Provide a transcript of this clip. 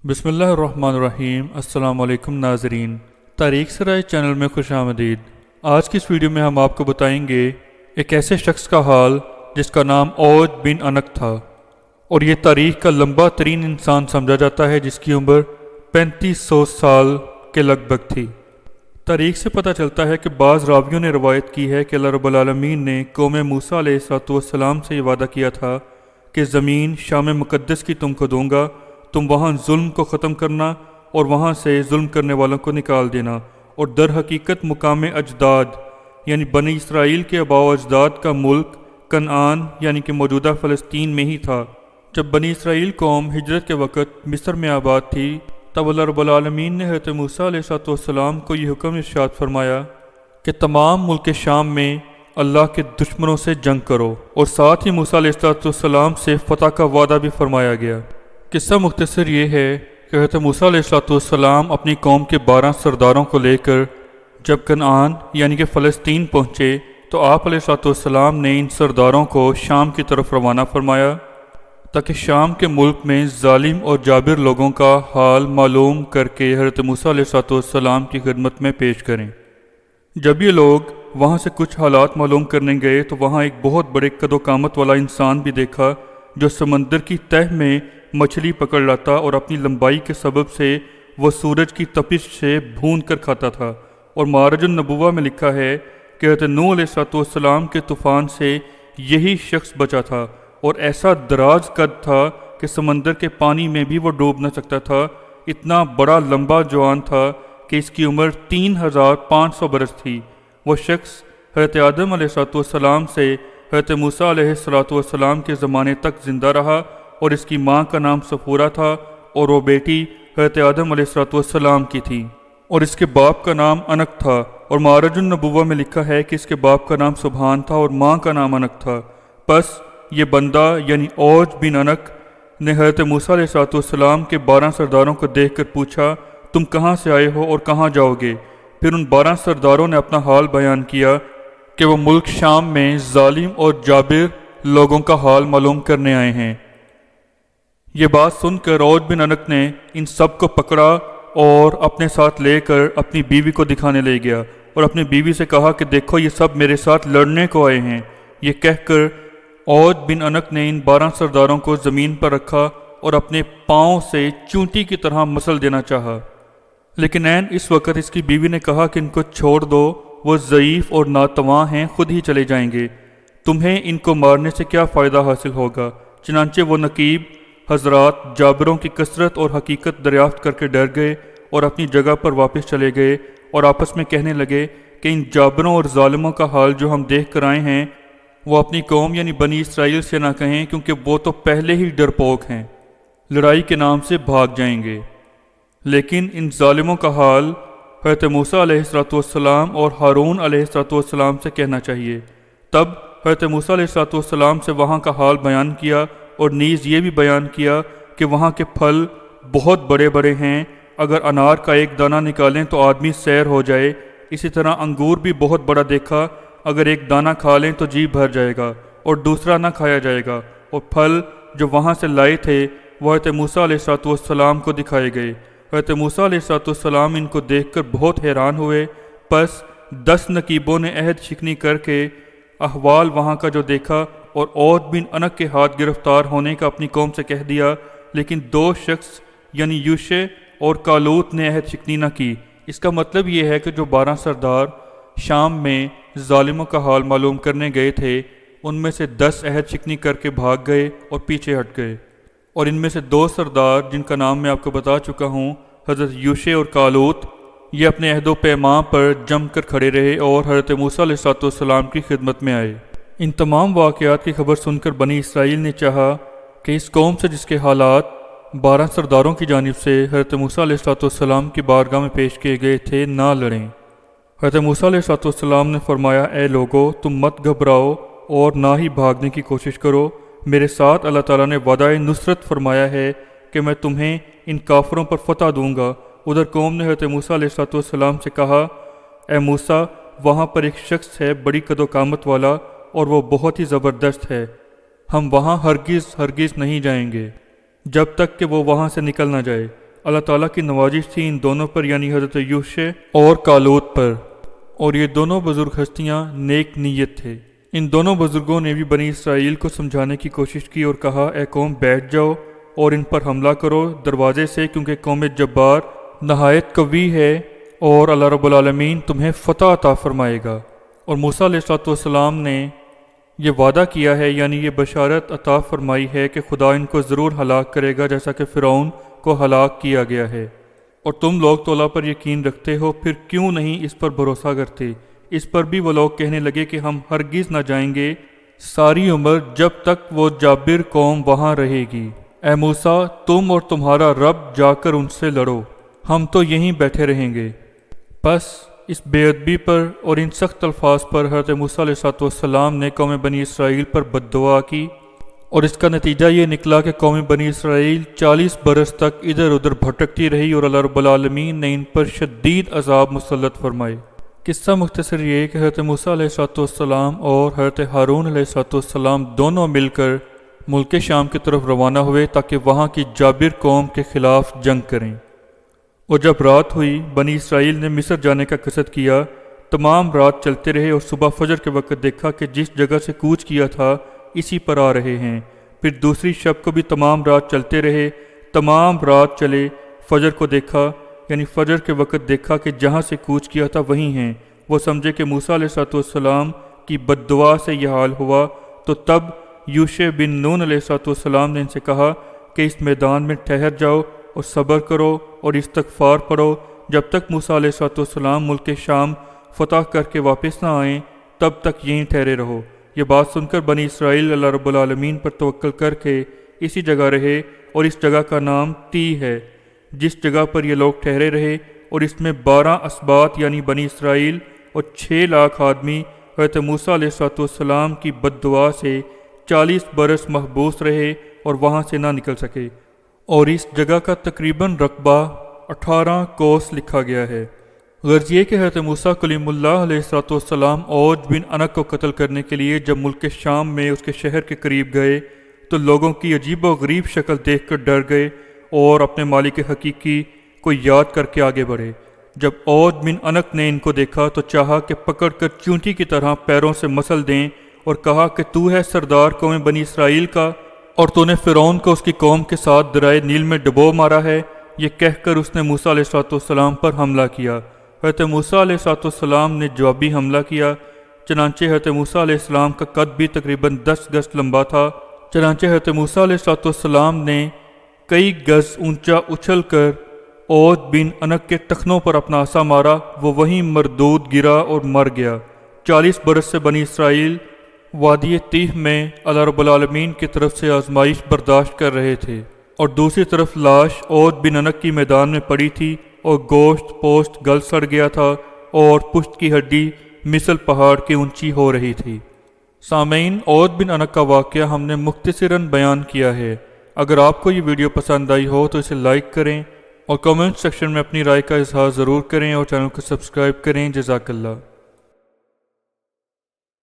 بسم اللہ الرحمن الرحیم۔ السلام علیکم ناظرین، تاریخ سرائے چینل میں خوش آمدید۔ آج کی اس ویڈیو میں ہم آپ کو بتائیں گے ایک ایسے شخص کا حال جس کا نام اوج بن انک تھا، اور یہ تاریخ کا لمبا ترین انسان سمجھا جاتا ہے جس کی عمر 3500 سال کے لگ بھگ تھی۔ تاریخ سے پتہ چلتا ہے کہ بعض راویوں نے روایت کی ہے کہ اللہ رب العالمین نے قوم موسیٰ علیہ السلام سے یہ وعدہ کیا تھا کہ زمین شام مقدس کی تم کو دوں گا، تم وہاں ظلم کو ختم کرنا اور وہاں سے ظلم کرنے والوں کو نکال دینا۔ اور در حقیقت مقام اجداد یعنی بنی اسرائیل کے آباء و اجداد کا ملک کنعان یعنی کہ موجودہ فلسطین میں ہی تھا۔ جب بنی اسرائیل قوم ہجرت کے وقت مصر میں آباد تھی، تب اللہ رب العالمین نے حضرت موسیٰ علیہ السلام کو یہ حکم ارشاد فرمایا کہ تمام ملک شام میں اللہ کے دشمنوں سے جنگ کرو، اور ساتھ ہی موسیٰ علیہ السلام سے فتح کا وعدہ بھی فرمایا گیا۔ قصہ مختصر یہ ہے کہ حضرت موسیٰ علیہ السلام اپنی قوم کے 12 سرداروں کو لے کر جب کنعان یعنی کہ فلسطین پہنچے تو آپ علیہ السلام نے ان سرداروں کو شام کی طرف روانہ فرمایا تاکہ شام کے ملک میں ظالم اور جابر لوگوں کا حال معلوم کر کے حضرت موسیٰ علیہ السلام کی خدمت میں پیش کریں۔ جب یہ لوگ وہاں سے کچھ حالات معلوم کرنے گئے تو وہاں ایک بہت بڑے قد و قامت والا انسان بھی دیکھا جو سمندر کی تہ میں مچھلی پکڑ لاتا اور اپنی لمبائی کے سبب سے وہ سورج کی تپش سے بھون کر کھاتا تھا۔ اور معارج النبوہ میں لکھا ہے کہ حضرت نوح علیہ السلام کے طوفان سے یہی شخص بچا تھا، اور ایسا دراز قد تھا کہ سمندر کے پانی میں بھی وہ ڈوب نہ سکتا تھا۔ اتنا بڑا لمبا جوان تھا کہ اس کی عمر 3500 برس تھی۔ وہ شخص حضرت آدم علیہ السلام سے حضرت موسیٰ علیہ السلام کے زمانے تک زندہ رہا، اور اس کی ماں کا نام صفورہ تھا، اور وہ بیٹی حضرت آدم علیہ السلام کی تھی، اور اس کے باپ کا نام انک تھا۔ اور معارج النبوہ میں لکھا ہے کہ اس کے باپ کا نام سبحان تھا اور ماں کا نام انک تھا۔ پس یہ بندہ یعنی اوج بن انک نے حضرت موسیٰ علیہ السلام کے 12 سرداروں کو دیکھ کر پوچھا، تم کہاں سے آئے ہو اور کہاں جاؤ گے؟ پھر ان 12 سرداروں نے اپنا حال بیان کیا کہ وہ ملک شام میں ظالم اور جابر لوگوں کا حال معلوم کرنے آئے ہیں۔ یہ بات سن کر اوج بن انک نے ان سب کو پکڑا اور اپنے ساتھ لے کر اپنی بیوی کو دکھانے لے گیا، اور اپنی بیوی سے کہا کہ دیکھو یہ سب میرے ساتھ لڑنے کو آئے ہیں۔ یہ کہہ کر اوج بن انک نے ان 12 سرداروں کو زمین پر رکھا اور اپنے پاؤں سے چونٹی کی طرح مسل دینا چاہا، لیکن عین اس وقت اس کی بیوی نے کہا کہ ان کو چھوڑ دو، وہ ضعیف اور ناتواں ہیں، خود ہی چلے جائیں گے، تمہیں ان کو مارنے سے کیا فائدہ حاصل ہوگا؟ چنانچہ وہ نقیب حضرات جابروں کی کثرت اور حقیقت دریافت کر کے ڈر گئے اور اپنی جگہ پر واپس چلے گئے، اور آپس میں کہنے لگے کہ ان جابروں اور ظالموں کا حال جو ہم دیکھ کر آئے ہیں وہ اپنی قوم یعنی بنی اسرائیل سے نہ کہیں، کیونکہ وہ تو پہلے ہی ڈرپوک ہیں، لڑائی کے نام سے بھاگ جائیں گے۔ لیکن ان ظالموں کا حال حضرت موسیٰ علیہ السلام اور ہارون علیہ السلام سے کہنا چاہیے۔ تب حضرت موسیٰ علیہ السلام سے وہاں کا حال بیان کیا، اور نیز یہ بھی بیان کیا کہ وہاں کے پھل بہت بڑے بڑے ہیں، اگر انار کا ایک دانہ نکالیں تو آدمی سیر ہو جائے۔ اسی طرح انگور بھی بہت بڑا دیکھا، اگر ایک دانہ کھا لیں تو جی بھر جائے گا اور دوسرا نہ کھایا جائے گا۔ اور پھل جو وہاں سے لائے تھے وہ حضرت موسیٰ علیہ السلام کو دکھائے گئے۔ حضرت موسیٰ علیہ السلام ان کو دیکھ کر بہت حیران ہوئے۔ پس 10 نقیبوں نے عہد شکنی کر کے احوال وہاں کا جو دیکھا اور اوج بن انک کے ہاتھ گرفتار ہونے کا اپنی قوم سے کہہ دیا، لیکن 2 شخص یعنی یوشع اور کالوت نے عہد شکنی نہ کی۔ اس کا مطلب یہ ہے کہ جو 12 سردار شام میں ظالموں کا حال معلوم کرنے گئے تھے ان میں سے 10 عہد شکنی کر کے بھاگ گئے اور پیچھے ہٹ گئے، اور ان میں سے 2 سردار جن کا نام میں آپ کو بتا چکا ہوں، حضرت یوشع اور کالوت، یہ اپنے عہد و پیمان پر جم کر کھڑے رہے اور حضرت موسیٰ علیہ السلام کی خدمت میں آئے۔ ان تمام واقعات کی خبر سن کر بنی اسرائیل نے چاہا کہ اس قوم سے جس کے حالات 12 سرداروں کی جانب سے حضرت موسیٰ علیہ السلام کی بارگاہ میں پیش کیے گئے تھے نہ لڑیں۔ حضرت موسیٰ علیہ السلام نے فرمایا، اے لوگو، تم مت گھبراؤ اور نہ ہی بھاگنے کی کوشش کرو، میرے ساتھ اللہ تعالیٰ نے وعدہ نصرت فرمایا ہے کہ میں تمہیں ان کافروں پر فتح دوں گا۔ ادھر قوم نے حضرت موسیٰ علیہ السلام سے کہا، اے موسیٰ، وہاں پر ایک شخص ہے بڑی قد و قامت والا اور وہ بہت ہی زبردست ہے، ہم وہاں ہرگز نہیں جائیں گے جب تک کہ وہ وہاں سے نکل نہ جائے۔ اللہ تعالیٰ کی نوازش تھی ان دونوں پر، یعنی حضرت یوشع اور کالوت پر، اور یہ دونوں بزرگ ہستیاں نیک نیت تھے۔ ان دونوں بزرگوں نے بھی بنی اسرائیل کو سمجھانے کی کوشش کی اور کہا، اے قوم بیٹھ جاؤ اور ان پر حملہ کرو دروازے سے، کیونکہ قوم جبار نہایت قوی ہے اور اللہ رب العالمین تمہیں فتح عطا فرمائے گا۔ اور موسیٰ علیہ السلام نے یہ وعدہ کیا ہے، یعنی یہ بشارت عطا فرمائی ہے کہ خدا ان کو ضرور ہلاک کرے گا، جیسا کہ فرعون کو ہلاک کیا گیا ہے۔ اور تم لوگ تو اللہ پر یقین رکھتے ہو، پھر کیوں نہیں اس پر بھروسہ کرتے؟ اس پر بھی وہ لوگ کہنے لگے کہ ہم ہرگز نہ جائیں گے ساری عمر جب تک وہ جابر قوم وہاں رہے گی۔ اے موسیٰ، تم اور تمہارا رب جا کر ان سے لڑو، ہم تو یہیں بیٹھے رہیں گے۔ بس اس بے ادبی پر اور ان سخت الفاظ پر حضرت موسیٰ علیہ السلام نے قوم بنی اسرائیل پر بد دعا کی، اور اس کا نتیجہ یہ نکلا کہ قوم بنی اسرائیل 40 برس تک ادھر ادھر بھٹکتی رہی اور اللہ رب العالمین نے ان پر شدید عذاب مسلط فرمائے۔ قصہ مختصر یہ کہ حضرت موسیٰ علیہ السلام اور حضرت ہارون علیہ السلام دونوں مل کر ملک شام کی طرف روانہ ہوئے تاکہ وہاں کی جابر قوم کے خلاف جنگ کریں۔ اور جب رات ہوئی، بنی اسرائیل نے مصر جانے کا قصد کیا، تمام رات چلتے رہے اور صبح فجر کے وقت دیکھا کہ جس جگہ سے کوچ کیا تھا اسی پر آ رہے ہیں۔ پھر دوسری شب کو بھی تمام رات چلتے رہے، تمام رات چلے، فجر کو دیکھا، یعنی فجر کے وقت دیکھا کہ جہاں سے کوچ کیا تھا وہیں ہیں۔ وہ سمجھے کہ موسیٰ علیہ السلام کی بد دعا سے یہ حال ہوا، تو تب یوشع بن نون علیہ السلام نے ان سے کہا کہ اس میدان میں ٹھہر جاؤ اور صبر کرو اور استغفار پڑھو، جب تک موسیٰ علیہ السلام ملک شام فتح کر کے واپس نہ آئیں تب تک یہیں ٹھہرے رہو۔ یہ بات سن کر بنی اسرائیل اللہ رب العالمین پر توکل کر کے اسی جگہ رہے، اور اس جگہ کا نام تی ہے، جس جگہ پر یہ لوگ ٹھہرے رہے، اور اس میں 12 اسباط یعنی بنی اسرائیل اور 6 لاکھ آدمی حضرت موسیٰ علیہ السلام کی بد دعا سے 40 برس محبوس رہے اور وہاں سے نہ نکل سکے۔ اور اس جگہ کا تقریباً رقبہ 18 کوس لکھا گیا ہے۔ غرض یہ کہ حضرت موسیٰ کلیم اللہ علیہ السلام اوج بن عنق کو قتل کرنے کے لیے جب ملک شام میں اس کے شہر کے قریب گئے تو لوگوں کی عجیب و غریب شکل دیکھ کر ڈر گئے اور اپنے مالک حقیقی کو یاد کر کے آگے بڑھے۔ جب اوج بن عنق نے ان کو دیکھا تو چاہا کہ پکڑ کر چونٹی کی طرح پیروں سے مسل دیں، اور کہا کہ تو ہے سردار قوم بنی اسرائیل کا، اور تو نے فرعون کو اس کی قوم کے ساتھ درائے نیل میں ڈبو مارا ہے۔ یہ کہہ کر اس نے موسیٰ علیہ السلام پر حملہ کیا۔ حضرت موسیٰ علیہ السلام نے جوابی حملہ کیا، چنانچہ حضرت موسیٰ علیہ السلام کا قد بھی تقریباً 10 گز لمبا تھا۔ چنانچہ حضرت موسیٰ علیہ السلام نے کئی گز اونچا اچھل کر اوج بن عنق کے ٹخنوں پر اپنا عصا مارا، وہ وہیں مردود گرا اور مر گیا۔ 40 برس سے بنی اسرائیل وادی تیہ میں اللہ رب العالمین کی طرف سے آزمائش برداشت کر رہے تھے، اور دوسری طرف لاش اوج بن عنق کی میدان میں پڑی تھی، اور گوشت پوشت گل سڑ گیا تھا، اور پشت کی ہڈی مثل پہاڑ کی اونچی ہو رہی تھی۔ سامعین، اوج بن عنق کا واقعہ ہم نے مختصراً بیان کیا ہے۔ اگر آپ کو یہ ویڈیو پسند آئی ہو تو اسے لائک کریں اور کمنٹ سیکشن میں اپنی رائے کا اظہار ضرور کریں، اور چینل کو سبسکرائب کریں۔ جزاک اللہ۔